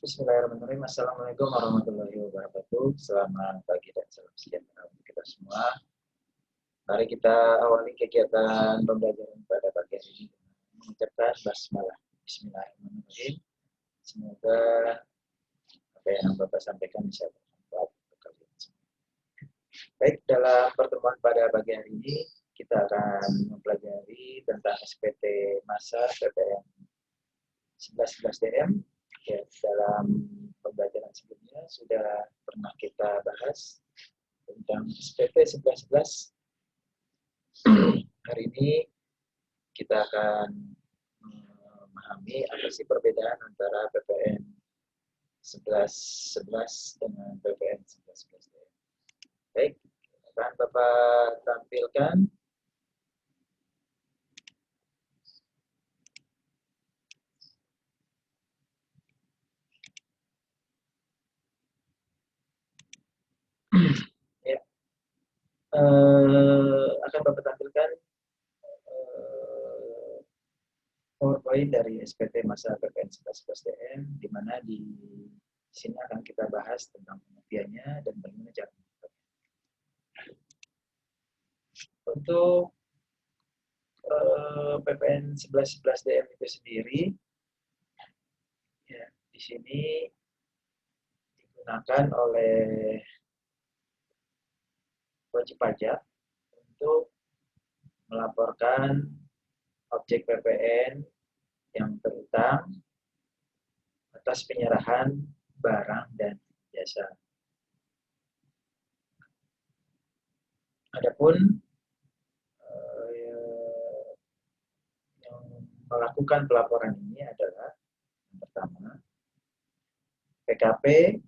Bismillahirrahmanirrahim. Assalamualaikum warahmatullahi wabarakatuh. Selamat pagi dan salam sejahtera untuk kita semua. Mari kita awali kegiatan pembelajaran pada pagi hari ini dengan mengucapkan basmalah. Bismillahirrahmanirrahim. Semoga apa yang Bapak sampaikan bisa bermanfaat untuk kalian semua. Baik, dalam pertemuan pada pagi hari ini kita akan mempelajari tentang SPT Masa PPN 11 DM. Ya, dalam pembelajaran sebelumnya sudah pernah kita bahas tentang SPT 11. Hari ini kita akan memahami apa sih perbedaan antara PPN 11 dengan PPN 11. Baik, akan Bapak tampilkan. Ya, akan Bapak tampilkan PowerPoint dari SPT masa PPN 11 DM, di mana di sini akan kita bahas tentang pengertiannya dan bagaimana cara melakukannya. Untuk PPN 11 DM itu sendiri, ya, di sini digunakan oleh wajib pajak untuk melaporkan objek PPN yang terutang atas penyerahan barang dan jasa. Adapun yang melakukan pelaporan ini adalah yang pertama PKP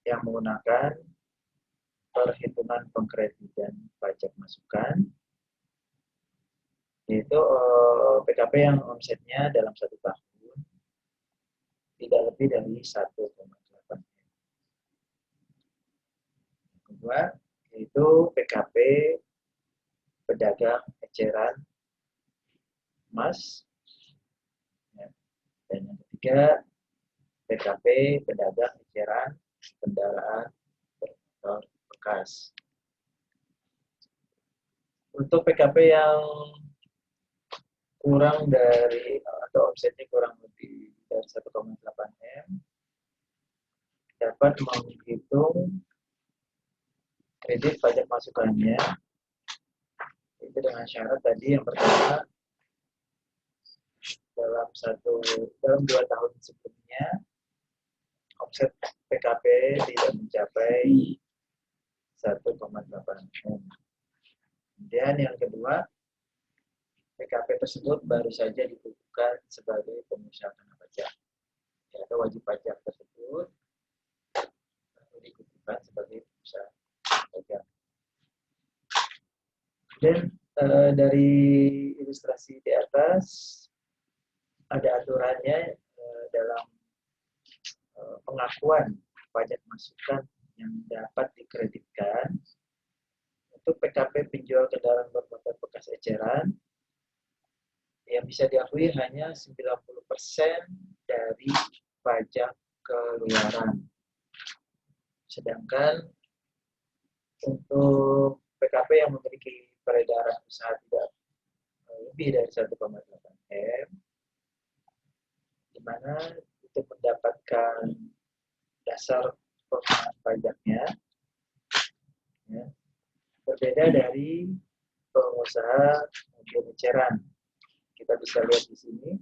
yang menggunakan perhitungan pengkreditan pajak masukan, yaitu PKP yang omsetnya dalam 1 tahun tidak lebih dari 1,8 M. Kedua, yaitu PKP pedagang eceran emas. Dan yang ketiga, PKP pedagang eceran kendaraan bermotor bekas. Untuk PKP yang kurang dari atau omsetnya kurang lebih dari 1,8 M dapat menghitung kredit pajak masukannya itu dengan syarat tadi yang pertama dalam 2 tahun sebelumnya omset PKP tidak mencapai 1,8 M. Kemudian yang kedua, PKP tersebut baru saja dikukuhkan sebagai pengusaha kena pajak, atau wajib pajak tersebut baru dikukuhkan sebagai pengusaha pajak. Dan dari ilustrasi di atas ada aturannya dalam pengakuan pajak masukan yang dapat dikreditkan untuk PKP penjual kendaraan bermotor bekas eceran yang bisa diakui hanya 90% dari pajak keluaran. Sedangkan untuk PKP yang memiliki peredaran usaha tidak lebih dari 1,8 M, di mana untuk mendapatkan dasar pengenaan pajaknya ya, berbeda dari pengusaha mobil eceran. Kita bisa lihat di sini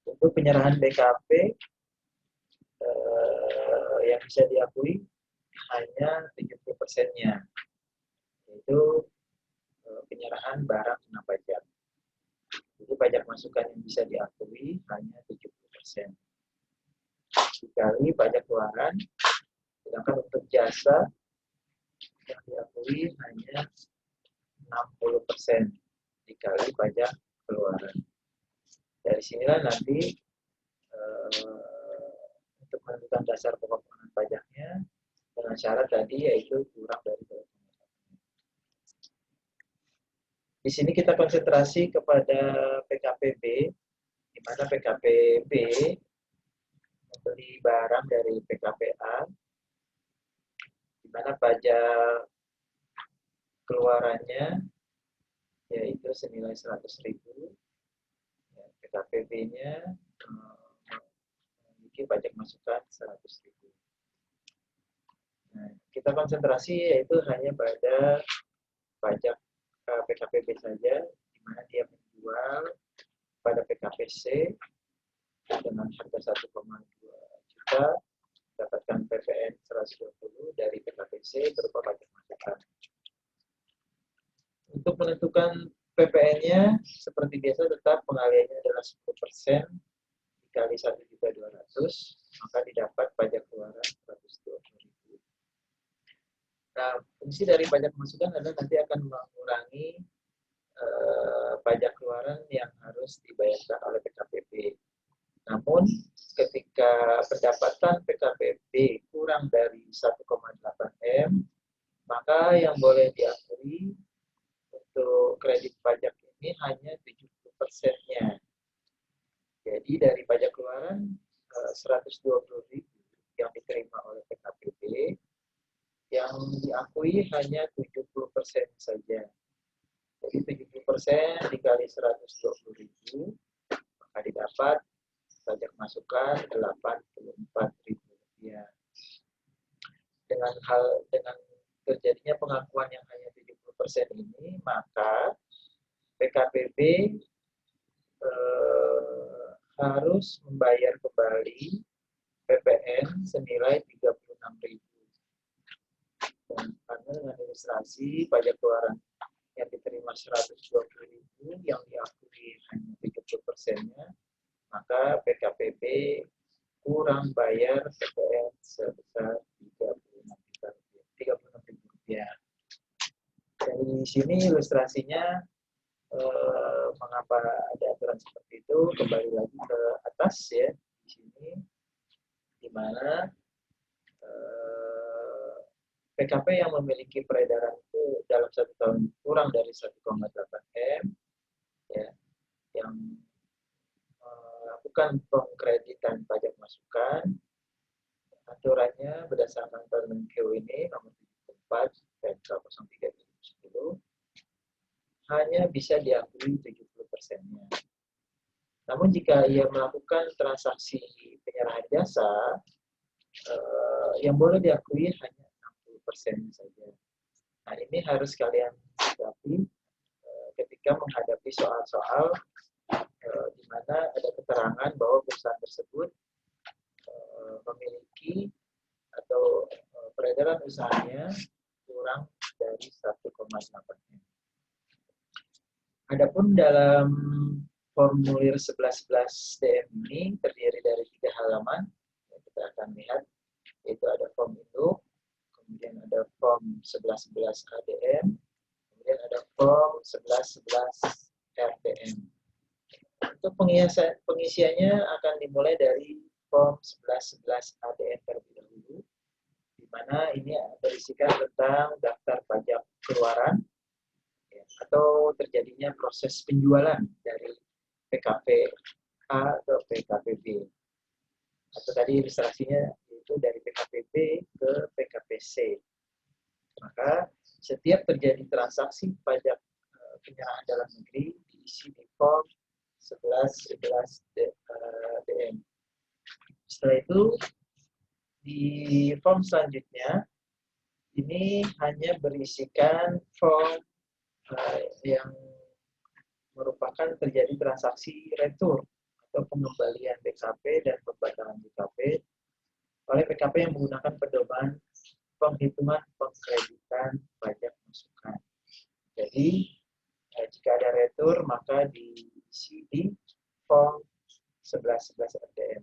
untuk penyerahan BKP yang bisa diakui hanya 70%-nya, yaitu penyerahan barang kena pajak. Jadi pajak masukan yang bisa diakui hanya 70%. Dikali pajak keluaran, sedangkan untuk jasa yang diakui hanya 60% dikali pajak keluaran. Dari sinilah nanti untuk menentukan dasar pokok pengenaan pajaknya dengan syarat tadi yaitu kurang dari 2,8. Di sini kita konsentrasi kepada PKPB, di mana PKPB membeli barang dari PKPA, di mana pajak keluarannya yaitu senilai 100.000, ya, PKPB-nya memiliki pajak masukan 100.000. Nah, kita konsentrasi yaitu hanya pada pajak PKPB saja, di mana dia menjual pada PKPC dengan harga 1,2 juta, dapatkan PPN 120 dari PKPC berupa pajak masukan. Untuk menentukan PPN-nya seperti biasa tetap pengaliannya adalah 10% dikali 1.200.000, maka didapat pajak keluaran 120.000. Nah, fungsi dari pajak masukan adalah nanti akan mengurangi pajak keluaran yang harus dibayarkan oleh PKPB. Namun, ketika pendapatan PKPB kurang dari 1,8 M, maka yang boleh diakui untuk kredit pajak ini hanya 70%-nya. Jadi dari pajak keluaran 120.000 yang diterima oleh PKPB, yang diakui hanya 70% saja. Jadi 70% dikali 120.000, maka didapat pajak masukan 84.000 rupiah. Dengan terjadinya pengakuan yang hanya 70% ini, maka PKPB harus membayar kembali PPN senilai 36.000. Dan karena dengan ilustrasi pajak keluaran yang diterima 120.000 yang diakui hanya 70%-nya, maka PKPB kurang bayar PPN sebesar 36.000 rupiah. Dari sini ilustrasinya mengapa ada aturan seperti itu, kembali lagi ke atas ya, di sini, di mana PKP yang memiliki peredaran itu dalam 1 tahun kurang dari 1,8 M, ya, yang melakukan pengkreditan pajak masukan, aturannya berdasarkan Permenkeu ini nomor 74 PMK 03 2010 hanya bisa diakui 70%-nya. Namun jika ia melakukan transaksi penyerahan jasa, yang boleh diakui hanya 60% saja. Nah, ini harus kalian sikapi ketika menghadapi soal-soal di mana ada keterangan bahwa perusahaan tersebut memiliki atau peredaran usahanya kurang dari 1,8 M. Adapun dalam formulir 1111 DM ini terdiri dari 3 halaman yang kita akan lihat, yaitu ada form induk, kemudian ada form 1111 ADM, kemudian ada form 1111 RDM. Untuk pengisiannya akan dimulai dari form 1111 ADM terlebih dahulu, di mana ini berisikan tentang daftar pajak keluaran atau terjadinya proses penjualan dari PKPA atau PKPB. Atau tadi ilustrasinya itu dari PKPB ke PKPC. Maka setiap terjadi transaksi pajak penyerahan dalam negeri diisi di form 1111 DM. Setelah itu di form selanjutnya ini hanya berisikan form yang merupakan terjadi transaksi retur atau pengembalian BKP dan pembatalan BKP oleh PKP yang menggunakan pedoman penghitungan pengkreditan pajak masukan. Jadi jika ada retur maka diisi di form 1111 RDM.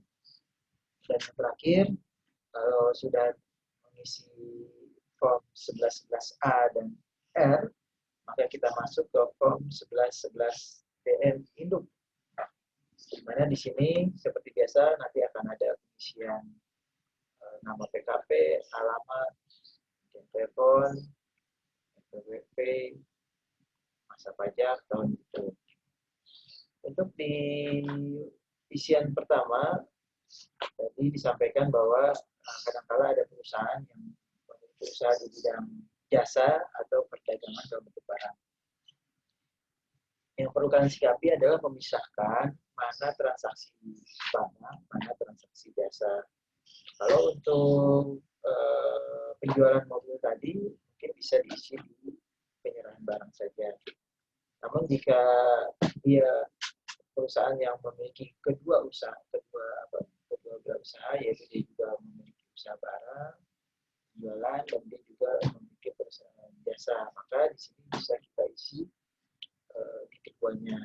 Dan yang terakhir, kalau sudah mengisi form 1111A dan R, maka kita masuk ke form 1111 DM induk. Di mana di sini seperti biasa nanti akan ada pengisian nama PKP, alamat, telepon, NPWP, masa pajak, tahun itu. Untuk di isian pertama, jadi Jadi disampaikan bahwa kadang-kala ada perusahaan yang memiliki usaha di bidang jasa atau perdagangan dalam bentuk barang. Yang perlu kalian sikapi adalah memisahkan mana transaksi barang, mana transaksi jasa. Kalau untuk penjualan mobil tadi mungkin bisa diisi di penyerahan barang saja. Namun jika dia perusahaan yang memiliki kedua usaha yaitu dia juga memiliki usaha barang, jualan, dan dia juga memiliki perusahaan jasa, maka di sini bisa kita isi di keduanya.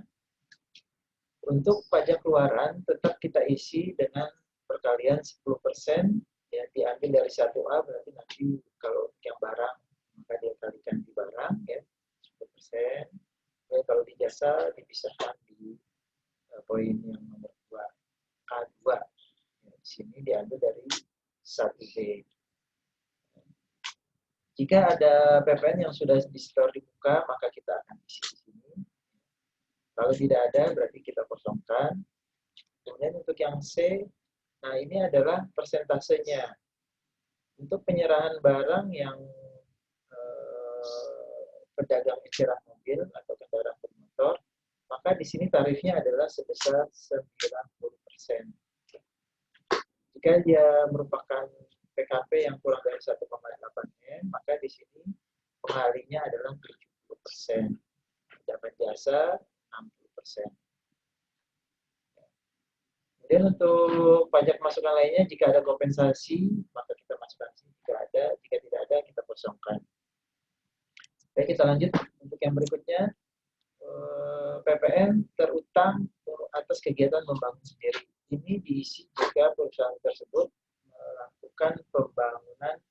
Untuk pajak keluaran tetap kita isi dengan perkalian 10%, ya diambil dari 1A, berarti nanti kalau yang barang maka dia kalikan di barang ya 10%. Ya, kalau di jasa dipisahkan di poin yang nomor 2 A2. Ya, di sini diambil dari 1B. Jika ada PPN yang sudah di-store di muka, maka kita akan isi di sini. Kalau tidak ada, berarti kita kosongkan. Kemudian untuk yang C, nah ini adalah persentasenya. Untuk penyerahan barang yang pedagang eceran mobil atau kendaraan bermotor, maka di sini tarifnya adalah sebesar 90%. Jika dia merupakan PKP yang kurang dari 1,8 M, maka di sini pengalinya adalah 70%. Dapat jasa 60%. Kemudian untuk pajak masukan lainnya, jika ada kompensasi, maka kita masukkan. Jika tidak ada, kita kosongkan. Baik, kita lanjut untuk yang berikutnya. PPN terutang atas kegiatan membangun sendiri. Ini diisi jika perusahaan tersebut melakukan pembangunan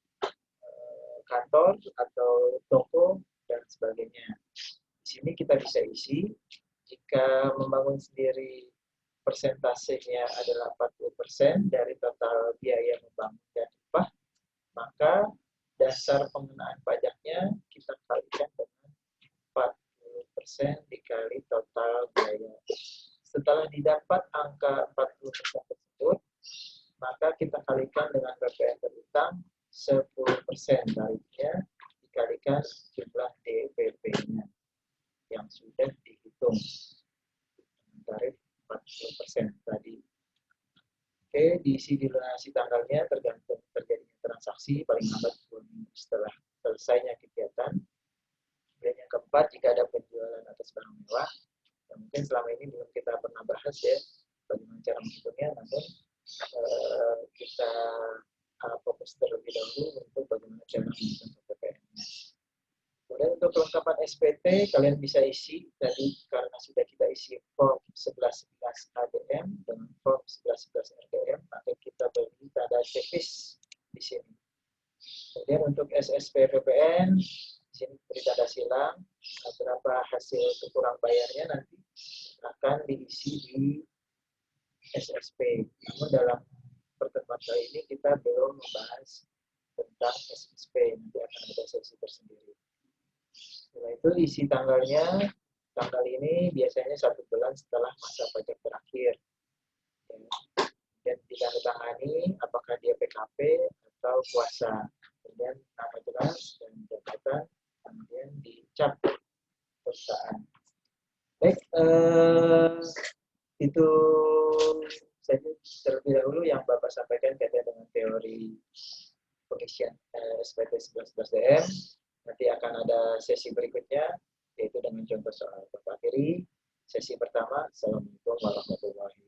kantor atau toko dan sebagainya. Di sini kita bisa isi jika membangun sendiri persentasenya adalah 40% dari total biaya membangun dan upah, maka dasar pengenaan pajaknya kita kalikan dengan 40% dikali total biaya. Setelah didapat angka 40% tersebut, maka kita kalikan dengan PPN berutang 10% tarifnya dikalikan jumlah DPP-nya yang sudah dihitung tarif 40% tadi. Oke, diisi dilunasi tanggalnya tergantung terjadinya transaksi paling lambat 2 minggu setelah selesainya kegiatan. Kemudian yang keempat, jika ada penjualan atas barang mewah, yang mungkin selama ini belum kita pernah bahas ya, bagaimana cara menghitungnya, namun kita fokus terlebih dahulu untuk bagaimana cara menghitung PPN-nya. Kemudian untuk kelengkapan SPT, kalian bisa isi tadi karena sudah kita isi form 1111 ADM dengan form 1111 RDM, maka kita beri tanda checklist di sini. Kemudian untuk SSP PPN, di sini beri tanda silang, berapa hasil kekurang bayarnya nanti akan diisi di SSP. Namun dalam pertemuan kali ini kita belum membahas tentang SSP, nanti akan ada sesi tersendiri. Setelah itu isi tanggalnya, tanggal ini biasanya 1 bulan setelah masa pajak berakhir. Dan ditandatangani apakah dia PKP atau puasa. Kemudian nama jelas dan jabatan, kemudian dicap perusahaan. Baik, itu saja terlebih dahulu yang Bapak sampaikan kaitan dengan teori pengisian SPT 1111DM. Nanti akan ada sesi berikutnya, yaitu dengan contoh soal. Bapak akhiri sesi pertama. Assalamualaikum warahmatullahi wabarakatuh.